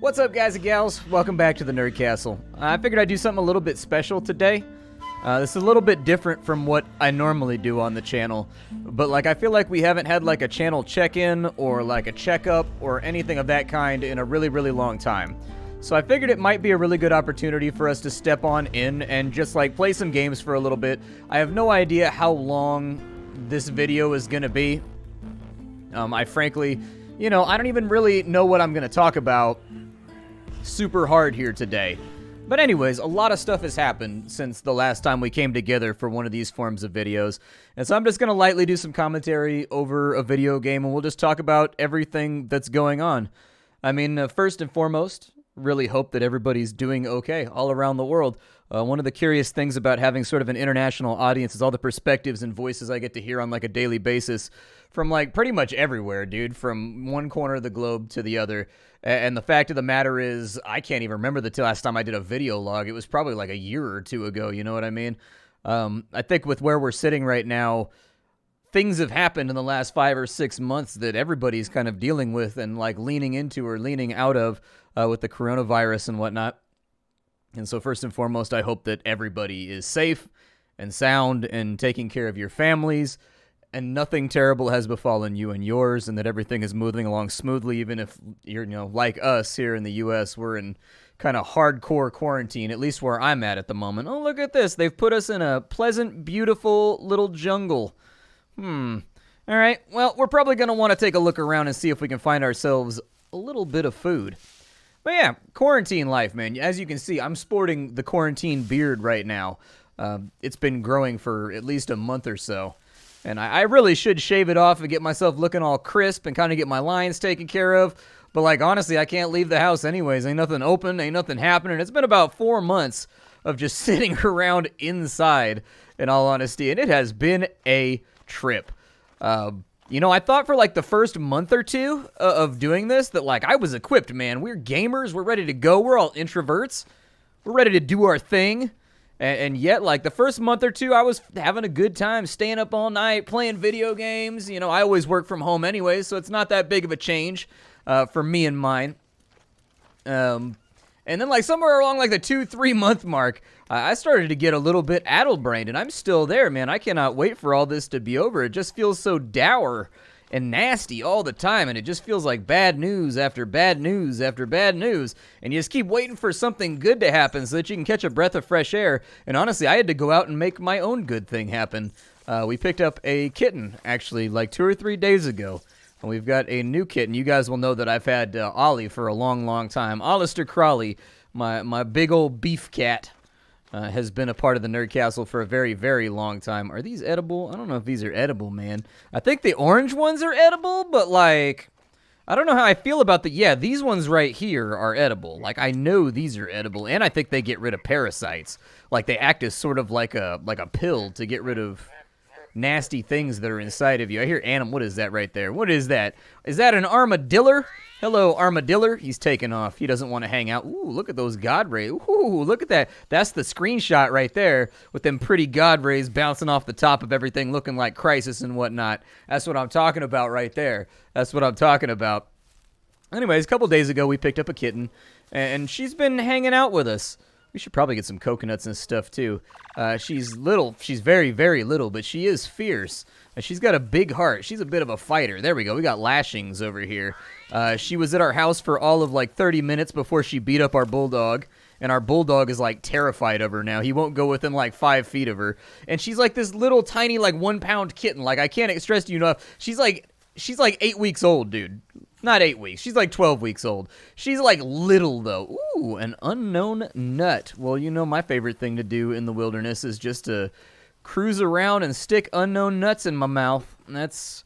What's up, guys and gals? Welcome back to the Nerd Castle. I figured I'd do something a little bit special today. This is a little bit different from what I normally do on the channel, but I feel like we haven't had a channel check-in or a checkup or anything of that kind in a really, really long time. So I figured it might be a really good opportunity for us to step on in and just play some games for a little bit. I have no idea how long this video is gonna be. I frankly, I don't even really know what I'm gonna talk about super hard here today. But anyways, a lot of stuff has happened since the last time we came together for one of these forms of videos. And so I'm just going to lightly do some commentary over a video game, and we'll just talk about everything that's going on. I mean, first and foremost, really hope that everybody's doing okay all around the world. One of the curious things about having sort of an international audience is all the perspectives and voices I get to hear on a daily basis from pretty much everywhere, dude, from one corner of the globe to the other. And the fact of the matter is, I can't even remember the last time I did a video log. It was probably a year or two ago, you know what I mean? I think with where we're sitting right now, things have happened in the last 5 or 6 months that everybody's kind of dealing with and leaning into or leaning out of with the coronavirus and whatnot. And so first and foremost, I hope that everybody is safe and sound and taking care of your families, and nothing terrible has befallen you and yours, and that everything is moving along smoothly, even if you're, like us here in the U.S., we're in kind of hardcore quarantine, at least where I'm at the moment. Oh, look at this. They've put us in a pleasant, beautiful little jungle. All right, well, we're probably going to want to take a look around and see if we can find ourselves a little bit of food. But yeah, quarantine life, man. As you can see, I'm sporting the quarantine beard right now. It's been growing for at least a month or so. And I really should shave it off and get myself looking all crisp and kind of get my lines taken care of. But, honestly, I can't leave the house anyways. Ain't nothing open, ain't nothing happening. It's been about 4 months of just sitting around inside, in all honesty. And it has been a trip. I thought for, the first month or two of doing this that, I was equipped, man. We're gamers. We're ready to go. We're all introverts. We're ready to do our thing. And yet, the first month or two, I was having a good time, staying up all night, playing video games. I always work from home anyway, so it's not that big of a change for me and mine. And then, somewhere along, the 2-3 month mark, I started to get a little bit addle-brained, and I'm still there, man. I cannot wait for all this to be over. It just feels so dour and nasty all the time, and it just feels like bad news after bad news after bad news, and you just keep waiting for something good to happen so that you can catch a breath of fresh air. And honestly, I had to go out and make my own good thing happen. We picked up a kitten, actually, 2 or 3 days ago, and we've got a new kitten. You guys will know that I've had Ollie for a long, long time. Alistair Crawley, my big old beef cat, has been a part of the Nerd Castle for a very, very long time. Are these edible? I don't know if these are edible, man. I think the orange ones are edible, but, I don't know how I feel about yeah, these ones right here are edible. I know these are edible, and I think they get rid of parasites. They act as sort of like a pill to get rid of nasty things that are inside of you. I hear animal. What is that right there? What is that? Is that an armadillo? Hello, armadillo. He's taking off. He doesn't want to hang out. Ooh, look at those god rays. Ooh, look at that. That's the screenshot right there with them pretty god rays bouncing off the top of everything looking like Crisis and whatnot. That's what I'm talking about right there. That's what I'm talking about. Anyways, a couple days ago, we picked up a kitten, and she's been hanging out with us. We should probably get some coconuts and stuff, too. She's little. She's very, very little, but she is fierce. She's got a big heart. She's a bit of a fighter. There we go. We got lashings over here. She was at our house for all of 30 minutes before she beat up our bulldog, and our bulldog is terrified of her now. He won't go within 5 feet of her. And she's this little tiny 1 pound kitten. I can't stress to you enough. She's 8 weeks old, dude. Not 8 weeks. She's 12 weeks old. She's little though. Ooh, an unknown nut. Well, my favorite thing to do in the wilderness is just to cruise around and stick unknown nuts in my mouth. And that's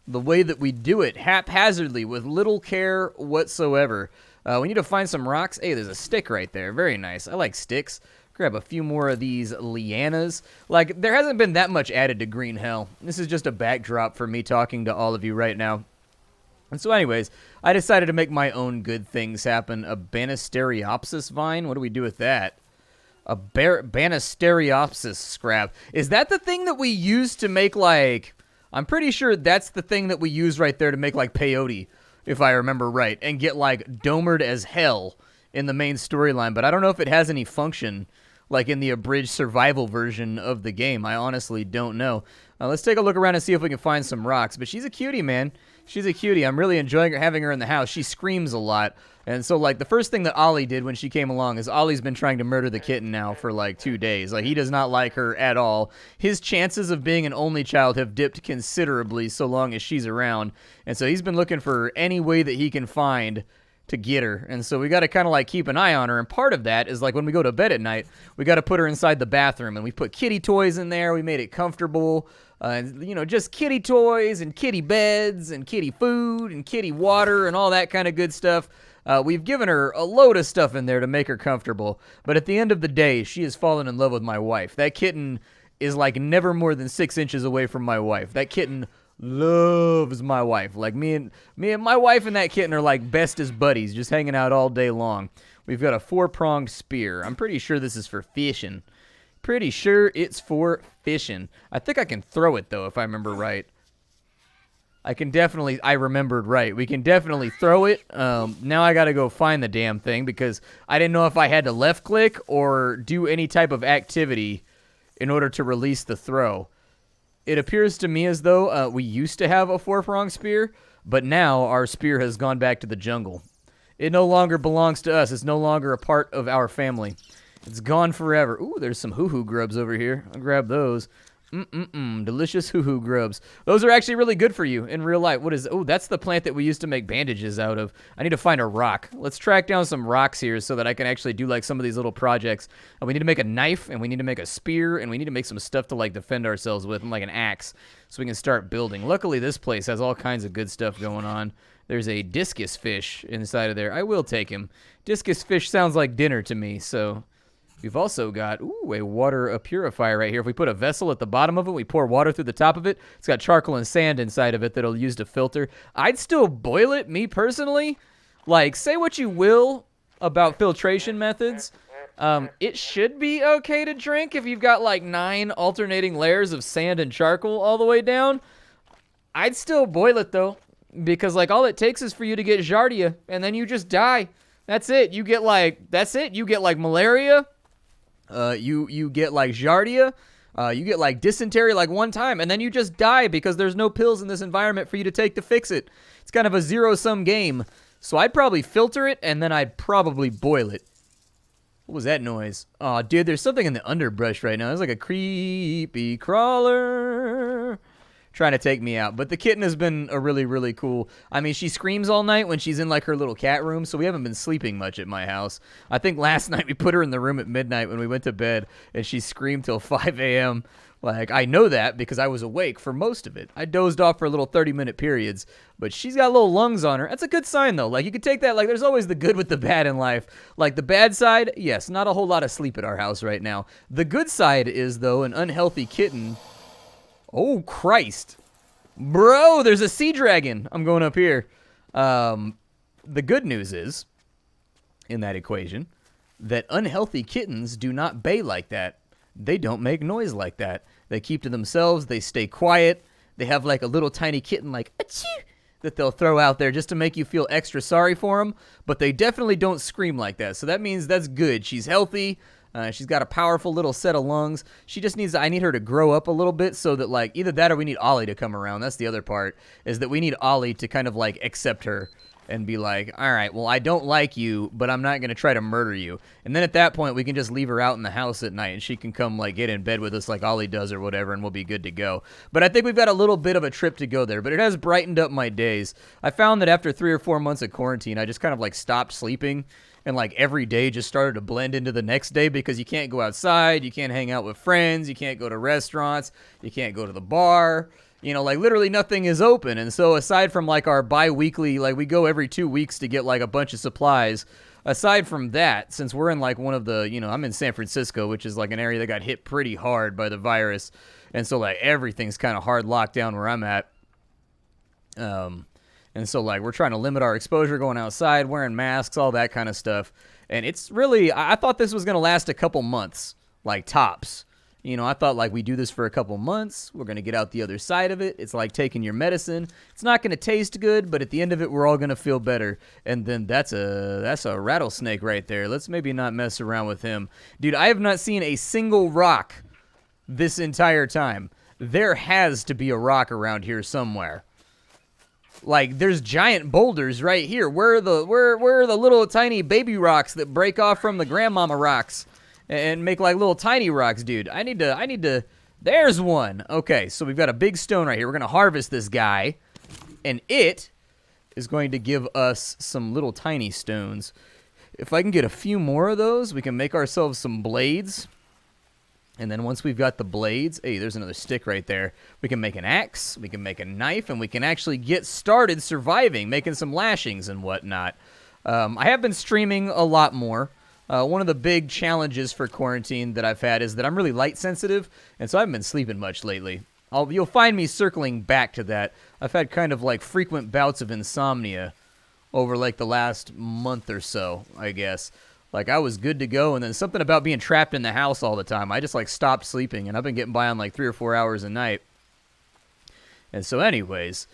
the way that we do it, haphazardly, with little care whatsoever. We need to find some rocks. Hey, there's a stick right there. Very nice. I like sticks. Grab a few more of these lianas. There hasn't been that much added to Green Hell. This is just a backdrop for me talking to all of you right now. And so anyways, I decided to make my own good things happen. A Banisteriopsis vine? What do we do with that? A Banisteriopsis scrap. Is that the thing that we use to make I'm pretty sure that's the thing that we use right there to make peyote. if I remember right, and get like domered as hell in the main storyline. But I don't know if it has any function like in the abridged survival version of the game. I honestly don't know. Let's take a look around and see if we can find some rocks. But she's a cutie, man. She's a cutie. I'm really enjoying having her in the house. She screams a lot. And so, like, the first thing that Ollie did when she came along is Ollie's been trying to murder the kitten now for, like, 2 days. Like, he does not like her at all. His chances of being an only child have dipped considerably so long as she's around. And so he's been looking for any way that he can find to get her. And so we got to kind of, like, keep an eye on her. And part of that is, like, when we go to bed at night, we got to put her inside the bathroom. And we put kitty toys in there. We made it comfortable. And, you know, just kitty toys and kitty beds and kitty food and kitty water and all that kind of good stuff. We've given her a load of stuff in there to make her comfortable. But at the end of the day, she has fallen in love with my wife. That kitten is like never more than 6 inches away from my wife. That kitten loves my wife. Like me and my wife and that kitten are like best as buddies, just hanging out all day long. We've got a 4-pronged spear. I'm pretty sure this is for fishing. Pretty sure it's for fishing. I think I can throw it, though, if I remember right. I remembered right. We can definitely throw it. Now I got to go find the damn thing because I didn't know if I had to left click or do any type of activity in order to release the throw. It appears to me as though we used to have a 4-pronged spear, but now our spear has gone back to the jungle. It no longer belongs to us. It's no longer a part of our family. It's gone forever. Ooh, there's some hoo-hoo grubs over here. I'll grab those. Delicious hoo-hoo grubs. Those are actually really good for you in real life. What is... Oh, that's the plant that we used to make bandages out of. I need to find a rock. Let's track down some rocks here so that I can actually do, like, some of these little projects. We need to make a knife, and we need to make a spear, and we need to make some stuff to, like, defend ourselves with, and, like, an axe, so we can start building. Luckily, this place has all kinds of good stuff going on. There's a discus fish inside of there. I will take him. Discus fish sounds like dinner to me, so... We've also got, a water purifier right here. If we put a vessel at the bottom of it, we pour water through the top of it. It's got charcoal and sand inside of it that'll use to filter. I'd still boil it, me personally. Like, say what you will about filtration methods. It should be okay to drink if you've got, like, 9 alternating layers of sand and charcoal all the way down. I'd still boil it, though, because, like, all it takes is for you to get giardia, and then you just die. That's it. You get, like, malaria. You get like giardia, you get like dysentery like one time, and then you just die because there's no pills in this environment for you to take to fix it. It's kind of a zero-sum game. So I'd probably filter it, and then I'd probably boil it. What was that noise? Oh, dude, there's something in the underbrush right now. There's like a creepy crawler trying to take me out. But the kitten has been a really, really cool... I mean, she screams all night when she's in, like, her little cat room, so we haven't been sleeping much at my house. I think last night we put her in the room at midnight when we went to bed, and she screamed till 5 a.m. Like, I know that because I was awake for most of it. I dozed off for little 30-minute periods, but she's got little lungs on her. That's a good sign, though. Like, you could take that, like, there's always the good with the bad in life. Like, the bad side, yes, not a whole lot of sleep at our house right now. The good side is, though, an unhealthy kitten... Oh, Christ. Bro, there's a sea dragon. I'm going up here. The good news is, in that equation, that unhealthy kittens do not bay like that. They don't make noise like that. They keep to themselves. They stay quiet. They have like a little tiny kitten like, achoo, that they'll throw out there just to make you feel extra sorry for them. But they definitely don't scream like that. So that means that's good. She's healthy. She's got a powerful little set of lungs. She just needs, I need her to grow up a little bit so that, like, either that or we need Ollie to come around. That's the other part, is that we need Ollie to kind of, like, accept her and be like, all right, well, I don't like you, but I'm not going to try to murder you. And then at that point, we can just leave her out in the house at night, and she can come, like, get in bed with us like Ollie does or whatever, and we'll be good to go. But I think we've got a little bit of a trip to go there, but it has brightened up my days. I found that after 3 or 4 months of quarantine, I just kind of, like, stopped sleeping. And, like, every day just started to blend into the next day because you can't go outside, you can't hang out with friends, you can't go to restaurants, you can't go to the bar. You know, like, literally nothing is open. And so aside from, like, our bi-weekly, like, we go every 2 weeks to get, like, a bunch of supplies. Aside from that, since we're in, like, one of the, you know, I'm in San Francisco, which is, like, an area that got hit pretty hard by the virus. And so, like, everything's kind of hard locked down where I'm at. And so, like, we're trying to limit our exposure going outside, wearing masks, all that kind of stuff. And it's really, I thought this was going to last a couple months, like, tops. You know, I thought like we do this for a couple months. We're going to get out the other side of it. It's like taking your medicine. It's not going to taste good, but at the end of it, we're all going to feel better. And then that's a rattlesnake right there. Let's maybe not mess around with him. Dude, I have not seen a single rock this entire time. There has to be a rock around here somewhere. Like, there's giant boulders right here. Where are the little tiny baby rocks that break off from the grandmama rocks and make like little tiny rocks, dude? I need to, there's one. Okay, so we've got a big stone right here. We're going to harvest this guy, and it is going to give us some little tiny stones. If I can get a few more of those, we can make ourselves some blades. And then once we've got the blades, hey, there's another stick right there. We can make an axe, we can make a knife, and we can actually get started surviving, making some lashings and whatnot. I have been streaming a lot more. One of the big challenges for quarantine that I've had is that I'm really light sensitive, and so I haven't been sleeping much lately. You'll find me circling back to that. I've had kind of like frequent bouts of insomnia over like the last month or so, I guess. Like, I was good to go, and then something about being trapped in the house all the time. I just, like, stopped sleeping, and I've been getting by on, like, 3 or 4 hours a night. And so, anyways,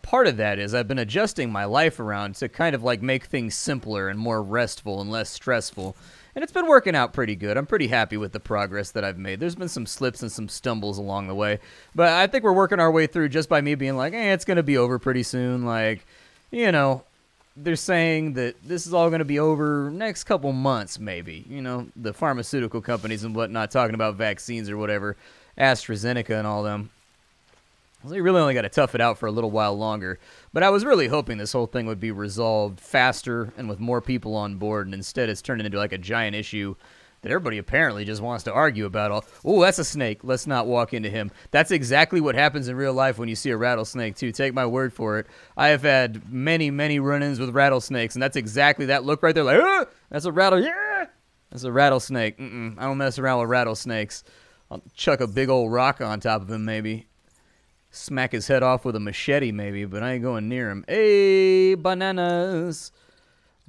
part of that is I've been adjusting my life around to kind of, like, make things simpler and more restful and less stressful. And it's been working out pretty good. I'm pretty happy with the progress that I've made. There's been some slips and some stumbles along the way. But I think we're working our way through just by me being like, it's going to be over pretty soon. Like, you know, they're saying that this is all going to be over next couple months, maybe. You know, the pharmaceutical companies and whatnot talking about vaccines or whatever, AstraZeneca and all them. So you really only got to tough it out for a little while longer. But I was really hoping this whole thing would be resolved faster and with more people on board, and instead it's turned into like a giant issue that everybody apparently just wants to argue about. Oh, that's a snake. Let's not walk into him. That's exactly what happens in real life when you see a rattlesnake, too. Take my word for it. I have had many, many run-ins with rattlesnakes, and that's exactly that look right there. Like, that's a that's a rattlesnake. I don't mess around with rattlesnakes. I'll chuck a big old rock on top of him, maybe. Smack his head off with a machete, maybe, but I ain't going near him. Hey, bananas.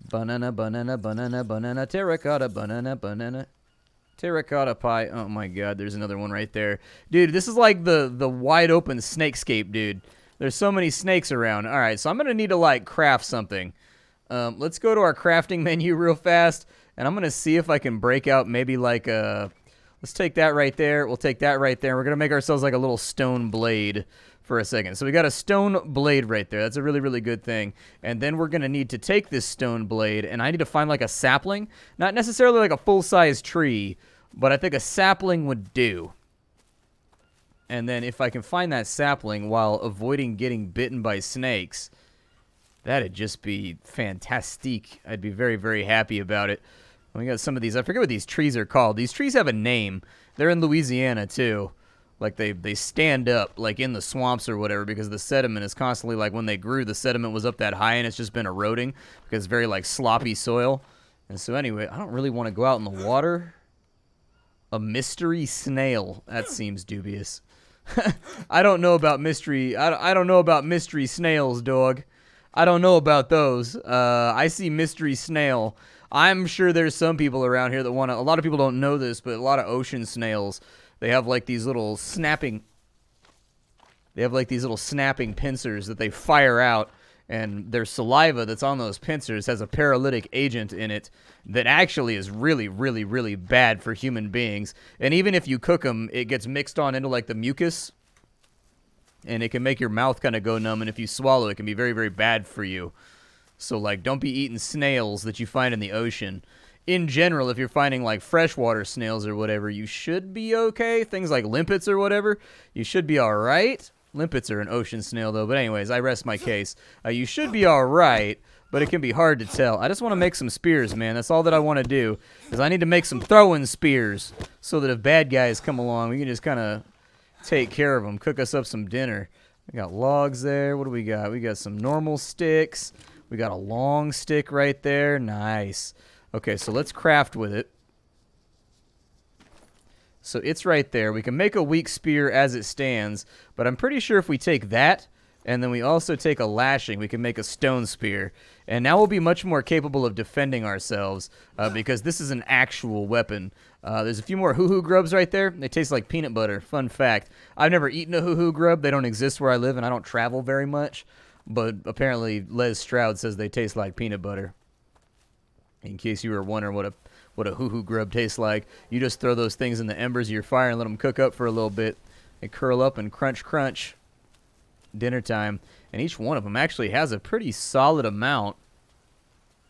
Banana, banana, banana, banana, terracotta, banana, banana, terracotta pie. Oh my god, there's another one right there. Dude, this is like the wide open snakescape, dude. There's so many snakes around. All right, so I'm going to need to, like, craft something. Let's go to our crafting menu real fast, and I'm going to see if I can break out maybe like a... Let's take that right there. We'll take that right there. We're going to make ourselves like a little stone blade for a second. So we got a stone blade right there. That's a really, really good thing. And then we're going to need to take this stone blade, and I need to find like a sapling. Not necessarily like a full-size tree, but I think a sapling would do. And then if I can find that sapling while avoiding getting bitten by snakes, that'd just be fantastique. I'd be very, very happy about it. We got some of these. I forget what these trees are called. These trees have a name. They're in Louisiana, too. Like, they stand up, like, in the swamps or whatever, because the sediment is constantly, like, when they grew, the sediment was up that high, and it's just been eroding, because it's very, like, sloppy soil. And so, anyway, I don't really want to go out in the water. A mystery snail. That seems dubious. I don't know about mystery. I don't know about mystery snails, dog. I don't know about those. I see mystery snail. I'm sure there's some people around here that want to... A lot of people don't know this, but a lot of ocean snails, they have like these little snapping... They have like these little snapping pincers that they fire out, and their saliva that's on those pincers has a paralytic agent in it that actually is really, really, really bad for human beings. And even if you cook them, it gets mixed on into like the mucus, and it can make your mouth kind of go numb, and if you swallow, it can be very, very bad for you. So, like, don't be eating snails that you find in the ocean. In general, if you're finding, like, freshwater snails or whatever, you should be okay. Things like limpets or whatever, you should be all right. Limpets are an ocean snail, though. But anyways, I rest my case. You should be all right, but it can be hard to tell. I just want to make some spears, man. That's all that I want to do, is I need to make some throwing spears so that if bad guys come along, we can just kind of take care of them, cook us up some dinner. We got logs there. What do we got? We got some normal sticks. We got a long stick right there. Nice. Okay, so let's craft with it. So it's right there. We can make a weak spear as it stands, but I'm pretty sure if we take that, And then we also take a lashing. We can make a stone spear. And now we'll be much more capable of defending ourselves because this is an actual weapon. There's a few more hoo-hoo grubs right there. They taste like peanut butter. Fun fact. I've never eaten a hoo-hoo grub. They don't exist where I live, and I don't travel very much. But apparently Les Stroud says they taste like peanut butter. In case you were wondering what a hoo-hoo grub tastes like, you just throw those things in the embers of your fire and let them cook up for a little bit. They curl up and crunch, crunch. Dinner time. And each one of them actually has a pretty solid amount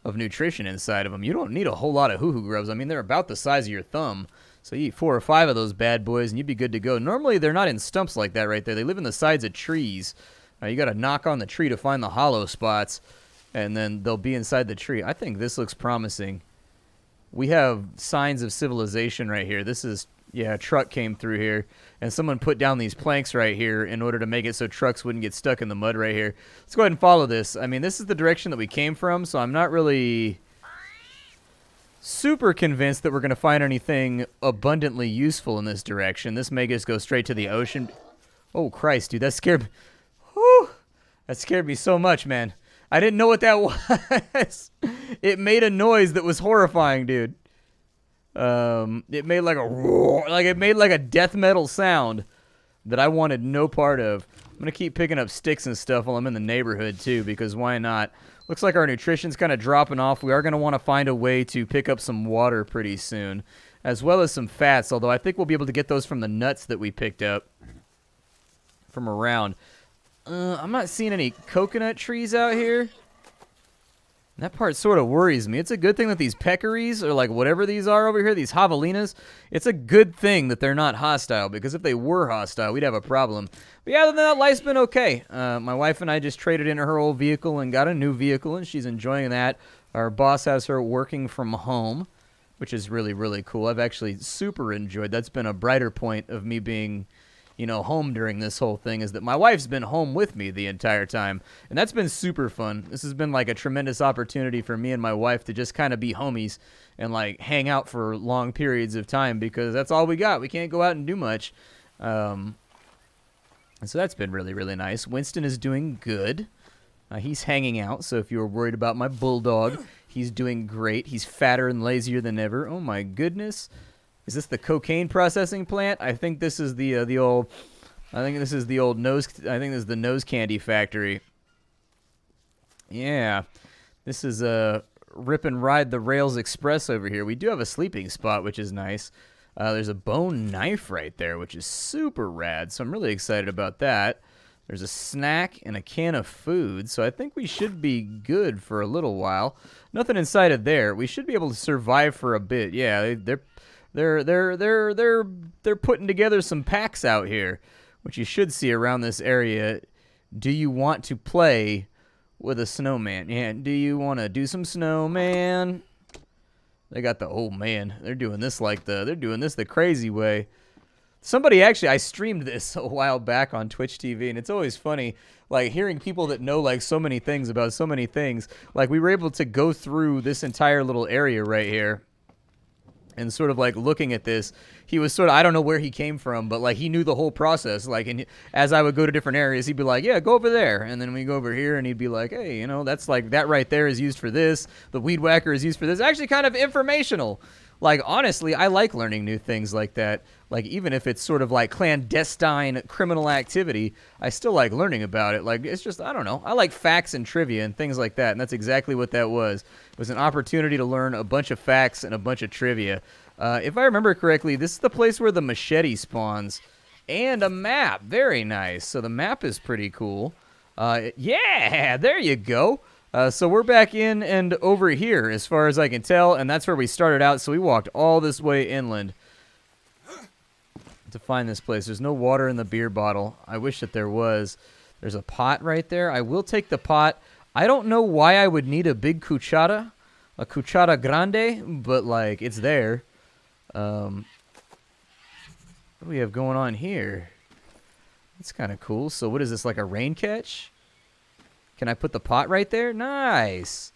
of nutrition inside of them. You don't need a whole lot of hoo-hoo grubs. I mean, they're about the size of your thumb. So you eat 4 or 5 of those bad boys and you'd be good to go. Normally, they're not in stumps like that right there. They live in the sides of trees. You got to knock on the tree to find the hollow spots, and then they'll be inside the tree. I think this looks promising. We have signs of civilization right here. This is, yeah, a truck came through here, and someone put down these planks right here in order to make it so trucks wouldn't get stuck in the mud right here. Let's go ahead and follow this. I mean, this is the direction that we came from, so I'm not really super convinced that we're going to find anything abundantly useful in this direction. This may just go straight to the ocean. Oh, Christ, dude, that scared me. Whew, that scared me so much, man. I didn't know what that was. It made a noise that was horrifying, dude. It made like a roar, like it made like a death metal sound that I wanted no part of. I'm gonna keep picking up sticks and stuff while I'm in the neighborhood too, because why not? Looks like our nutrition's kind of dropping off. We are gonna want to find a way to pick up some water pretty soon, as well as some fats. Although I think we'll be able to get those from the nuts that we picked up from around. I'm not seeing any coconut trees out here. That part sort of worries me. It's a good thing that these peccaries, or like whatever these are over here, these javelinas, it's a good thing that they're not hostile, because if they were hostile, we'd have a problem. But yeah, other than that, life's been okay. My wife and I just traded in her old vehicle and got a new vehicle, and she's enjoying that. Our boss has her working from home, which is really, really cool. I've actually super enjoyed. That's been a brighter point of me being, you know, home during this whole thing, is that my wife's been home with me the entire time, and that's been super fun. This has been like a tremendous opportunity for me and my wife to just kind of be homies and like hang out for long periods of time, because that's all we got. We can't go out and do much. And so that's been really, really nice. Winston is doing good. He's hanging out, so if you were worried about my bulldog, he's doing great. He's fatter and lazier than ever. Oh my goodness. Is this the cocaine processing plant? I think this is the old. I think this is the old nose. I think this is the nose candy factory. Yeah, this is a rip and ride the rails express over here. We do have a sleeping spot, which is nice. There's a bone knife right there, which is super rad. So I'm really excited about that. There's a snack and a can of food, so I think we should be good for a little while. Nothing inside of there. We should be able to survive for a bit. Yeah, they're putting together some packs out here, which you should see around this area. Do you want to play with a snowman? Yeah, do you want to do some snowman? They got the, oh man, they're doing this the crazy way. Somebody actually, I streamed this a while back on Twitch TV, and it's always funny, like, hearing people that know, like, so many things about so many things. Like, we were able to go through this entire little area right here, and sort of, like, looking at this, he was sort of, I don't know where he came from, but, like, he knew the whole process. Like, and as I would go to different areas, he'd be like, yeah, go over there. And then we go over here, and he'd be like, hey, you know, that's, like, that right there is used for this. The weed whacker is used for this. Actually kind of informational. Like, honestly, I like learning new things like that. Like, even if it's sort of like clandestine criminal activity, I still like learning about it. Like, it's just, I don't know. I like facts and trivia and things like that, and that's exactly what that was. It was an opportunity to learn a bunch of facts and a bunch of trivia. If I remember correctly, this is the place where the machete spawns. And a map. Very nice. So the map is pretty cool. Yeah, there you go. So we're back in and over here, as far as I can tell, and that's where we started out. So we walked all this way inland to find this place. There's no water in the beer bottle. I wish that there was. There's a pot right there. I will take the pot. I don't know why I would need a big cuchara, a cuchara grande, but, like, it's there. What do we have going on here? That's kind of cool. So what is this, like a rain catch? Can I put the pot right there? Nice.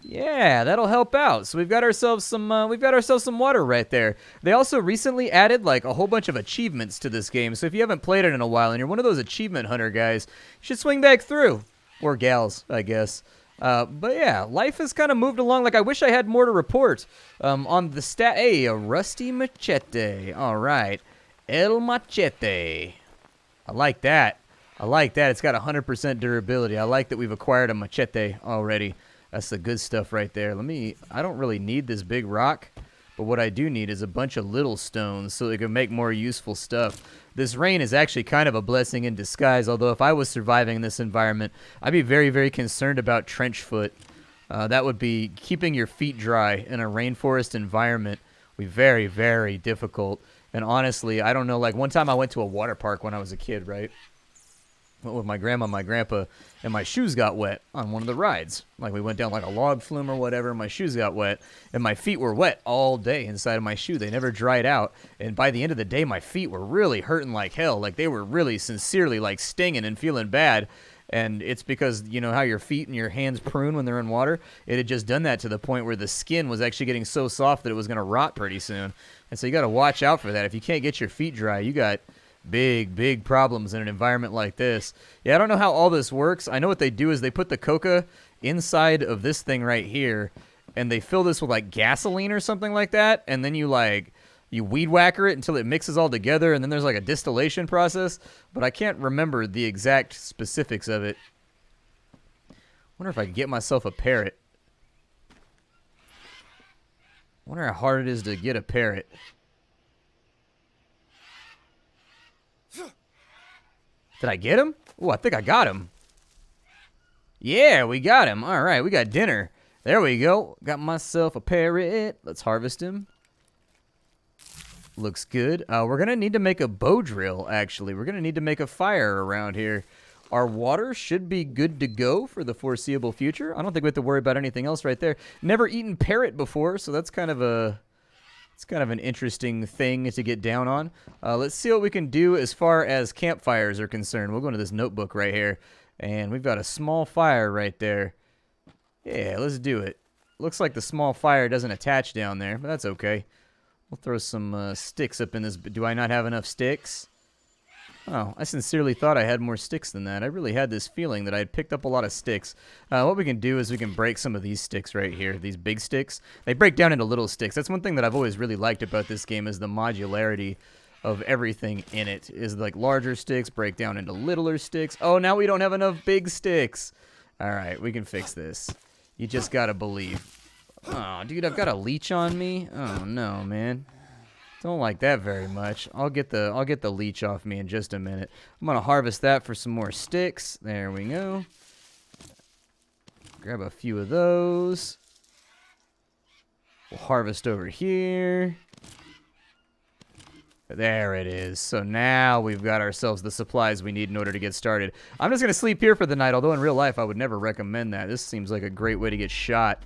Yeah, that'll help out. So we've got ourselves some water right there. They also recently added like a whole bunch of achievements to this game. So if you haven't played it in a while and you're one of those achievement hunter guys, you should swing back through, or gals, I guess. But yeah, life has kind of moved along. Like I wish I had more to report on the stat. Hey, a rusty machete. All right, el machete. I like that. I like that. It's got 100% durability. I like that we've acquired a machete already. That's the good stuff right there. I don't really need this big rock, but what I do need is a bunch of little stones so they can make more useful stuff. This rain is actually kind of a blessing in disguise, although if I was surviving in this environment, I'd be very, very concerned about trench foot. That would be keeping your feet dry in a rainforest environment would be very, very difficult. And honestly, I don't know, like one time I went to a water park when I was a kid, right? Went with my grandma and my grandpa, and my shoes got wet on one of the rides. Like we went down like a log flume or whatever, and my shoes got wet, and my feet were wet all day inside of my shoe. They never dried out, and by the end of the day, my feet were really hurting like hell. Like they were really sincerely like stinging and feeling bad. And it's because, you know, how your feet and your hands prune when they're in water? It had just done that to the point where the skin was actually getting so soft that it was going to rot pretty soon. And so you got to watch out for that. If you can't get your feet dry, you got big problems in an environment like this. Yeah, I don't know how all this works. I know what they do is they put the coca inside of this thing right here, and they fill this with like gasoline or something like that, and then you weed whacker it until it mixes all together, and then there's like a distillation process, but I can't remember the exact specifics of it. Wonder if I could get myself a parrot. Wonder how hard it is to get a parrot. Did I get him? Oh, I think I got him. Yeah, we got him. All right, we got dinner. There we go. Got myself a parrot. Let's harvest him. Looks good. We're going to need to make a bow drill, actually. We're going to need to make a fire around here. Our water should be good to go for the foreseeable future. I don't think we have to worry about anything else right there. Never eaten parrot before, so that's kind of an interesting thing to get down on. Let's see what we can do as far as campfires are concerned. We'll go into this notebook right here, and we've got a small fire right there. Yeah, let's do it. Looks like the small fire doesn't attach down there, but that's okay. We'll throw some sticks up in this. Do I not have enough sticks? Oh, I sincerely thought I had more sticks than that. I really had this feeling that I had picked up a lot of sticks. What we can do is we can break some of these sticks right here, these big sticks. They break down into little sticks. That's one thing that I've always really liked about this game is the modularity of everything in it. Is like larger sticks break down into littler sticks. Oh, now we don't have enough big sticks. All right, we can fix this. You just gotta believe. Oh, dude, I've got a leech on me. Oh no, man. Don't like that very much. I'll get the leech off me in just a minute. I'm gonna harvest that for some more sticks. There we go. Grab a few of those. We'll harvest over here. There it is. So now we've got ourselves the supplies we need in order to get started. I'm just gonna sleep here for the night, although in real life I would never recommend that. This seems like a great way to get shot.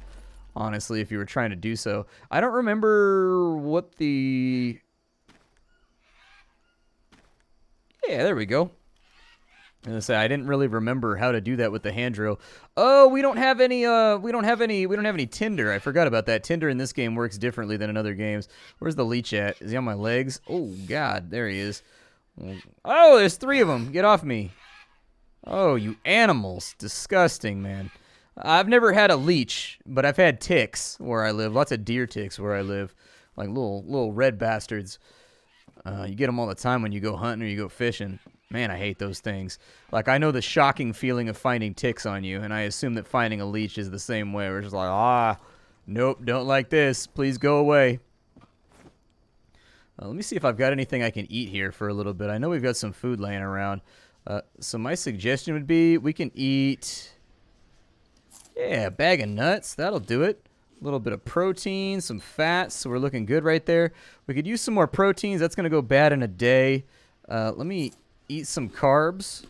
Honestly, if you were trying to do so. I don't remember what the... Yeah, there we go. I'm gonna say I didn't really remember how to do that with the hand drill. Oh, we don't have any tinder. I forgot about that. Tinder in this game works differently than in other games. Where's the leech at? Is he on my legs? Oh god, there he is. Oh, there's 3 of them. Get off me. Oh, you animals. Disgusting, man. I've never had a leech, but I've had ticks where I live. Lots of deer ticks where I live. Like little red bastards. You get them all the time when you go hunting or you go fishing. Man, I hate those things. Like, I know the shocking feeling of finding ticks on you, and I assume that finding a leech is the same way. We're just like, nope, don't like this. Please go away. Let me see if I've got anything I can eat here for a little bit. I know we've got some food laying around. So my suggestion would be we can eat... Yeah, a bag of nuts. That'll do it. A little bit of protein, some fats, so we're looking good right there. We could use some more proteins. That's going to go bad in a day. Let me eat some carbs.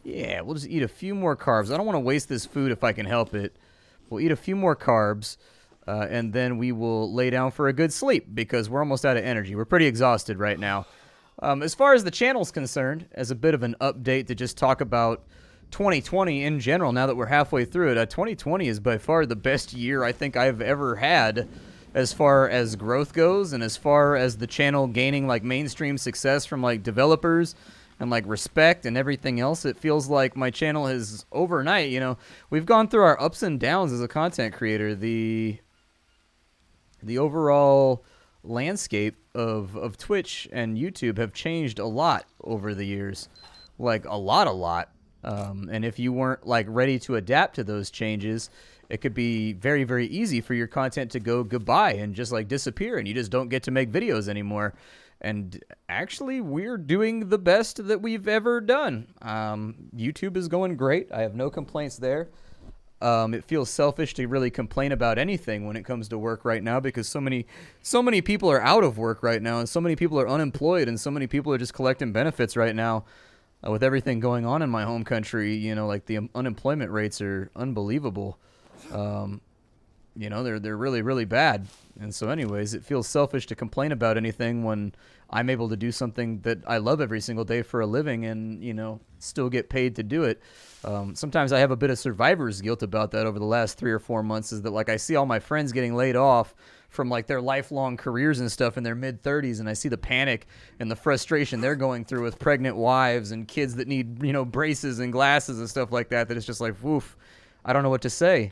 Yeah, we'll just eat a few more carbs. I don't want to waste this food if I can help it. We'll eat a few more carbs, and then we will lay down for a good sleep because we're almost out of energy. We're pretty exhausted right now. As far as the channel's concerned, as a bit of an update to just talk about 2020 in general, now that we're halfway through it, 2020 is by far the best year I think I've ever had as far as growth goes, and as far as the channel gaining like mainstream success from like developers and like respect and everything else. It feels like my channel has overnight, we've gone through our ups and downs as a content creator. The overall landscape of Twitch and YouTube have changed a lot over the years, like a lot. And if you weren't like ready to adapt to those changes, it could be very, very easy for your content to go goodbye and just like disappear, and you just don't get to make videos anymore. And actually, we're doing the best that we've ever done. YouTube is going great. I have no complaints there. It feels selfish to really complain about anything when it comes to work right now, because so many people are out of work right now, and so many people are unemployed, and so many people are just collecting benefits right now. With everything going on in my home country, like the unemployment rates are unbelievable. They're really, really bad. And so anyways, it feels selfish to complain about anything when I'm able to do something that I love every single day for a living and, still get paid to do it. Sometimes I have a bit of survivor's guilt about that over the last 3 or 4 months, is that like I see all my friends getting laid off from like their lifelong careers and stuff in their mid-30s, and I see the panic and the frustration they're going through with pregnant wives and kids that need, braces and glasses and stuff like that, that it's just like, woof, I don't know what to say.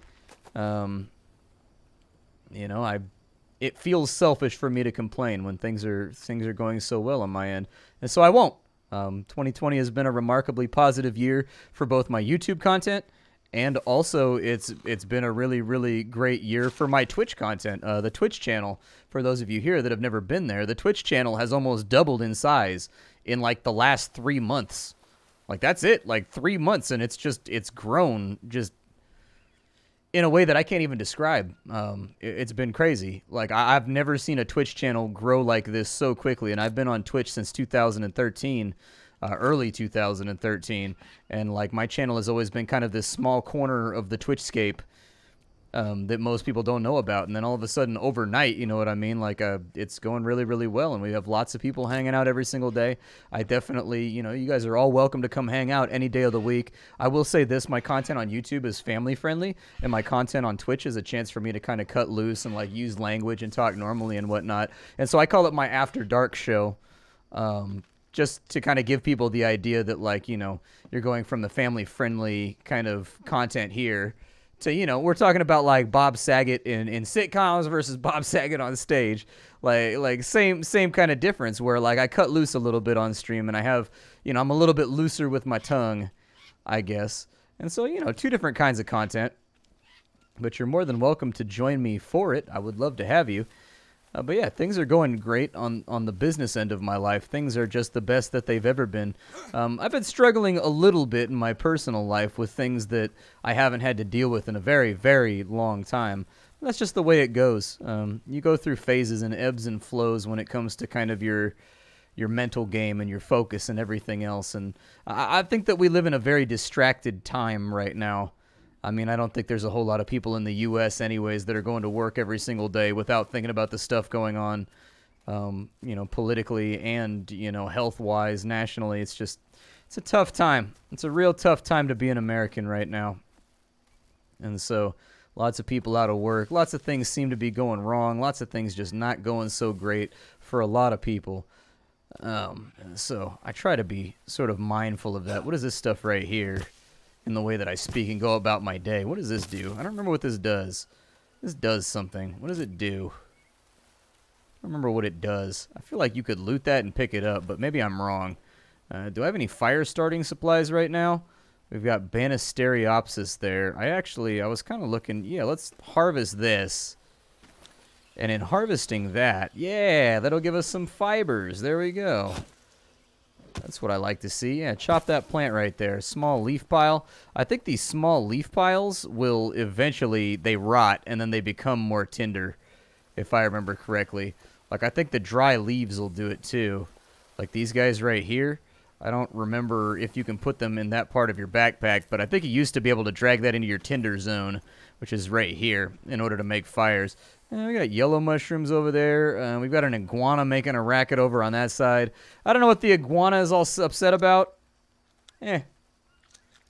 It feels selfish for me to complain when things are going so well on my end, and so I won't. 2020 has been a remarkably positive year for both my YouTube content, and also it's been a really, really great year for my Twitch content. The Twitch channel, for those of you here that have never been there, the Twitch channel has almost doubled in size in like the last 3 months. Like that's it, like 3 months, and it's grown just in a way that I can't even describe. It's been crazy. Like I've never seen a Twitch channel grow like this so quickly, and I've been on Twitch since 2013, early 2013, and like my channel has always been kind of this small corner of the Twitchscape that most people don't know about, and then all of a sudden overnight, you know what I mean, like it's going really, really well, and we have lots of people hanging out every single day. I definitely, you guys are all welcome to come hang out any day of the week. I will say this, my content on YouTube is family friendly, and my content on Twitch is a chance for me to kind of cut loose and like use language and talk normally and whatnot, and so I call it my After Dark show, just to kind of give people the idea that like, you're going from the family friendly kind of content here to, we're talking about like Bob Saget in sitcoms versus Bob Saget on stage, like same kind of difference, where like I cut loose a little bit on stream, and I have, I'm a little bit looser with my tongue, I guess. And so, 2 different kinds of content, but you're more than welcome to join me for it. I would love to have you. But yeah, things are going great on the business end of my life. Things are just the best that they've ever been. I've been struggling a little bit in my personal life with things that I haven't had to deal with in a very, very long time. That's just the way it goes. You go through phases and ebbs and flows when it comes to kind of your mental game and your focus and everything else. And I think that we live in a very distracted time right now. I mean, I don't think there's a whole lot of people in the U.S. anyways that are going to work every single day without thinking about the stuff going on, politically and, health-wise, nationally. It's a tough time. It's a real tough time to be an American right now. And so lots of people out of work. Lots of things seem to be going wrong. Lots of things just not going so great for a lot of people. So I try to be sort of mindful of that. What is this stuff right here? In the way that I speak and go about my day. What does this do? I don't remember what this does. This does something. What does it do? I don't remember what it does. I feel like you could loot that and pick it up, but maybe I'm wrong. Do I have any fire starting supplies right now? We've got Banisteriopsis there. I was kind of looking, yeah, let's harvest this. And in harvesting that, yeah, that'll give us some fibers. There we go. That's what I like to see. Yeah, chop that plant right there. Small leaf pile. I think these small leaf piles will eventually, they rot, and then they become more tender, if I remember correctly. Like, I think the dry leaves will do it, too. Like these guys right here. I don't remember if you can put them in that part of your backpack, but I think you used to be able to drag that into your tinder zone, which is right here, in order to make fires. And we got yellow mushrooms over there. We've got an iguana making a racket over on that side. I don't know what the iguana is all upset about.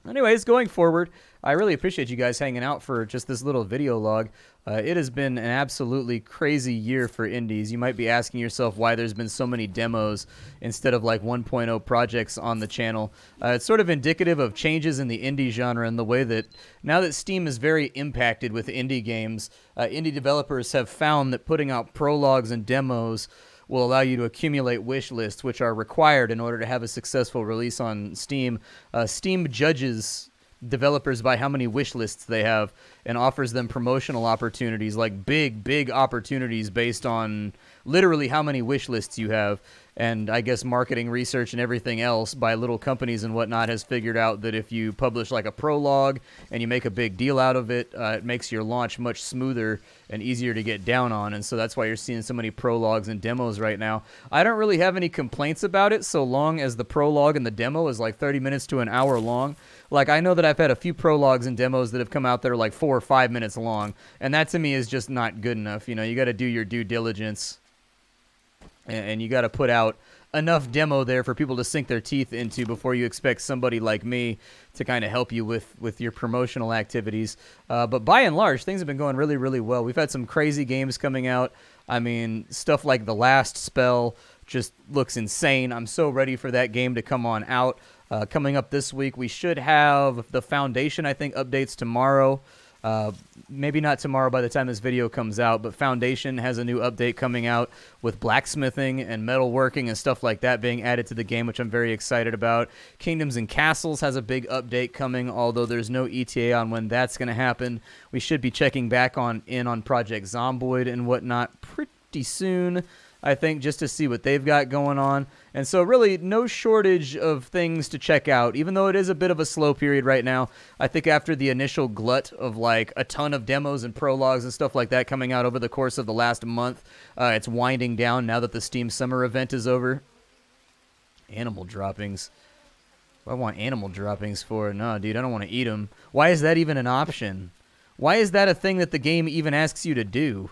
Anyways, going forward, I really appreciate you guys hanging out for just this little video log. It has been an absolutely crazy year for indies. You might be asking yourself why there's been so many demos instead of like 1.0 projects on the channel. It's sort of indicative of changes in the indie genre and the way that now that Steam is very impacted with indie games, indie developers have found that putting out prologues and demos will allow you to accumulate wish lists, which are required in order to have a successful release on Steam. Steam judges developers by how many wish lists they have and offers them promotional opportunities, like big opportunities based on literally how many wish lists you have. And I guess marketing research and everything else by little companies and whatnot has figured out that if you publish like a prologue and you make a big deal out of it, it makes your launch much smoother and easier to get down on. And so that's why you're seeing so many prologues and demos right now. I don't really have any complaints about it so long as the prologue and the demo is like 30 minutes to an hour long. Like, I know that I've had a few prologues and demos that have come out that are like 4 or 5 minutes long, and that to me is just not good enough. You know, you got to do your due diligence, and you got to put out enough demo there for people to sink their teeth into before you expect somebody like me to kind of help you with your promotional activities. But by and large, things have been going really, really well. We've had some crazy games coming out. I mean, stuff like The Last Spell just looks insane. I'm so ready for that game to come on out. Coming up this week, we should have the Foundation, I think, updates tomorrow. Maybe not tomorrow by the time this video comes out, but Foundation has a new update coming out with blacksmithing and metalworking and stuff like that being added to the game, which I'm very excited about. Kingdoms and Castles has a big update coming, although there's no ETA on when that's going to happen. We should be checking back in on Project Zomboid and whatnot pretty soon, I think, just to see what they've got going on. And so really no shortage of things to check out, even though it is a bit of a slow period right now. I think after the initial glut of like a ton of demos and prologues and stuff like that coming out over the course of the last month, it's winding down now that the Steam Summer event is over. Animal droppings. What do I want animal droppings for? No, dude, I don't want to eat them. Why is that even an option? Why is that a thing that the game even asks you to do?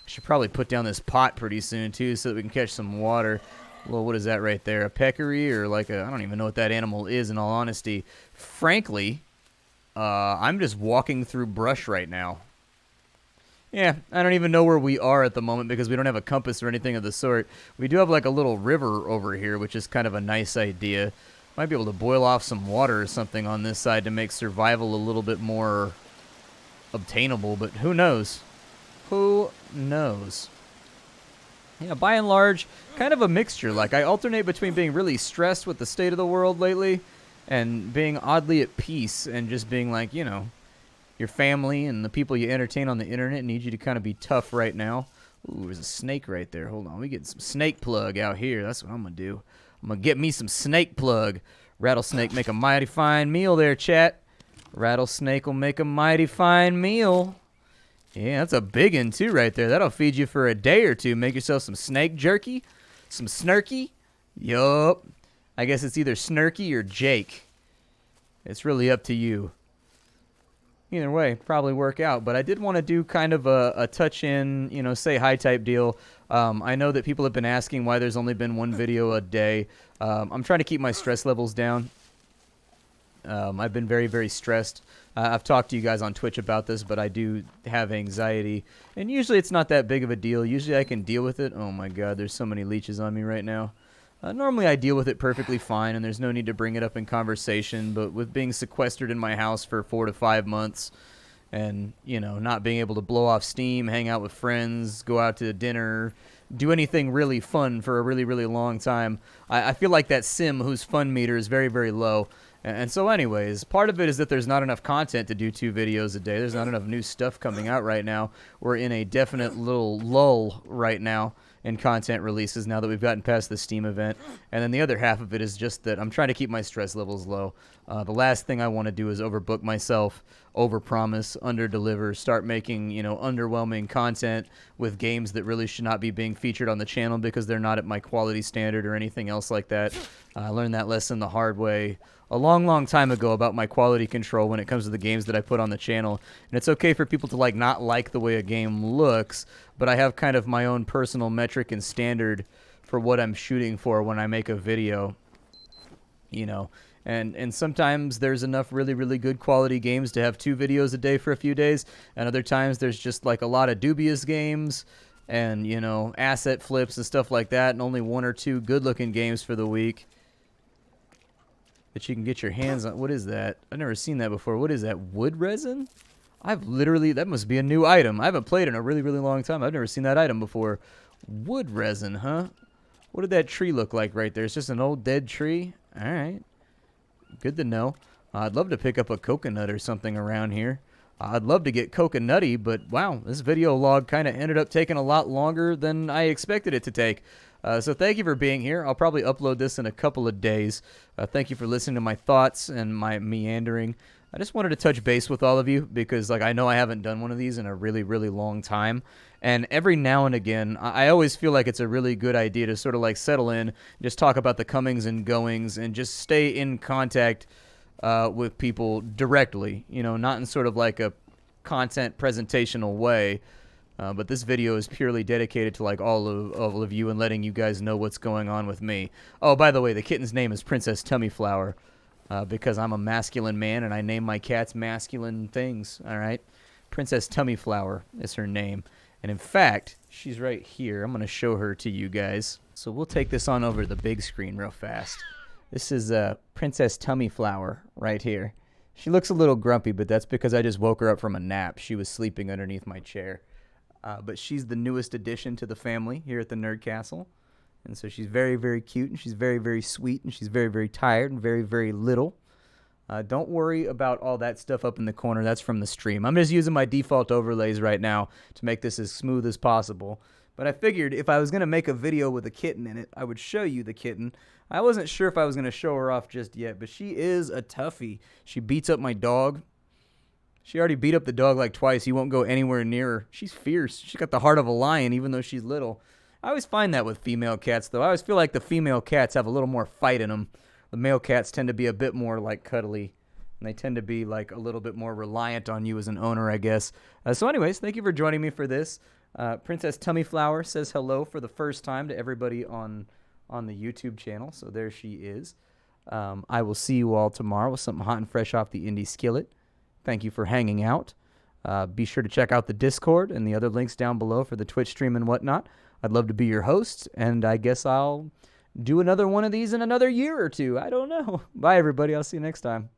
I should probably put down this pot pretty soon, too, so that we can catch some water. Well, what is that right there? A peccary or like a... I don't even know what that animal is, in all honesty. Frankly, I'm just walking through brush right now. Yeah, I don't even know where we are at the moment because we don't have a compass or anything of the sort. We do have like a little river over here, which is kind of a nice idea. Might be able to boil off some water or something on this side to make survival a little bit more obtainable, but who knows? Who knows? Yeah, by and large, kind of a mixture. Like, I alternate between being really stressed with the state of the world lately and being oddly at peace and just being like, you know, your family and the people you entertain on the internet need you to kind of be tough right now. Ooh, there's a snake right there. Hold on. We get some snake plug out here. That's what I'm going to do. I'm going to get me some snake plug. Rattlesnake make a mighty fine meal there, chat. Rattlesnake will make a mighty fine meal. Yeah, that's a big one, too, right there. That'll feed you for a day or two. Make yourself some snake jerky, some snurky. Yup. I guess it's either snurky or Jake. It's really up to you. Either way, probably work out. But I did want to do kind of a touch-in, you know, say hi type deal. I know that people have been asking why there's only been one video a day. I'm trying to keep my stress levels down. I've been very, very stressed. I've talked to you guys on Twitch about this, but I do have anxiety. And usually it's not that big of a deal. Usually I can deal with it. Oh my god, there's so many leeches on me right now. Normally I deal with it perfectly fine, and there's no need to bring it up in conversation. But with being sequestered in my house for 4 to 5 months and, you know, not being able to blow off steam, hang out with friends, go out to dinner, do anything really fun for a really, really long time, I feel like that sim whose fun meter is very, very low. And so anyways, part of it is that there's not enough content to do 2 videos a day. There's not enough new stuff coming out right now. We're in a definite little lull right now in content releases now that we've gotten past the Steam event. And then the other half of it is just that I'm trying to keep my stress levels low. The last thing I want to do is overbook myself, overpromise, underdeliver, start making, you know, underwhelming content with games that really should not be being featured on the channel because they're not at my quality standard or anything else like that. I learned that lesson the hard way a long, long time ago about my quality control when it comes to the games that I put on the channel. And it's okay for people to like not like the way a game looks, but I have kind of my own personal metric and standard for what I'm shooting for when I make a video, you know. And sometimes there's enough really, really good quality games to have 2 videos a day for a few days, and other times there's just like a lot of dubious games and, you know, asset flips and stuff like that, and only 1 or 2 good-looking games for the week that you can get your hands on. What is that? I've never seen that before. What is that? Wood resin? That must be a new item. I haven't played in a really, really long time. I've never seen that item before. Wood resin, huh? What did that tree look like right there? It's just an old dead tree? All right. Good to know. I'd love to pick up a coconut or something around here. I'd love to get coconutty, but wow, this video log kind of ended up taking a lot longer than I expected it to take. So thank you for being here. I'll probably upload this in a couple of days. Thank you for listening to my thoughts and my meandering. I just wanted to touch base with all of you because, like, I know I haven't done one of these in a really, really long time. And every now and again, I always feel like it's a really good idea to sort of, like, settle in, just talk about the comings and goings, and just stay in contact with people directly, you know, not in sort of like a content presentational way. But this video is purely dedicated to, like, all of you and letting you guys know what's going on with me. Oh, by the way, the kitten's name is Princess Tummy Flower. Because I'm a masculine man and I name my cats masculine things, all right? Princess Tummy Flower is her name. And in fact, she's right here. I'm going to show her to you guys. So we'll take this on over the big screen real fast. This is Princess Tummy Flower right here. She looks a little grumpy, but that's because I just woke her up from a nap. She was sleeping underneath my chair. But she's the newest addition to the family here at the Nerd Castle. And so she's very, very cute, and she's very, very sweet, and she's very, very tired, and very, very little. Don't worry about all that stuff up in the corner. That's from the stream. I'm just using my default overlays right now to make this as smooth as possible. But I figured if I was going to make a video with a kitten in it, I would show you the kitten. I wasn't sure if I was going to show her off just yet, but she is a toughie. She beats up my dog. She already beat up the dog like twice. He won't go anywhere near her. She's fierce. She's got the heart of a lion, even though she's little. I always find that with female cats, though. I always feel like the female cats have a little more fight in them. The male cats tend to be a bit more, like, cuddly. And they tend to be, like, a little bit more reliant on you as an owner, I guess. So anyways, thank you for joining me for this. Princess Tummy Flower says hello for the first time to everybody on the YouTube channel. So there she is. I will see you all tomorrow with something hot and fresh off the indie skillet. Thank you for hanging out. Be sure to check out the Discord and the other links down below for the Twitch stream and whatnot. I'd love to be your host, and I guess I'll do another one of these in another year or two. I don't know. Bye, everybody. I'll see you next time.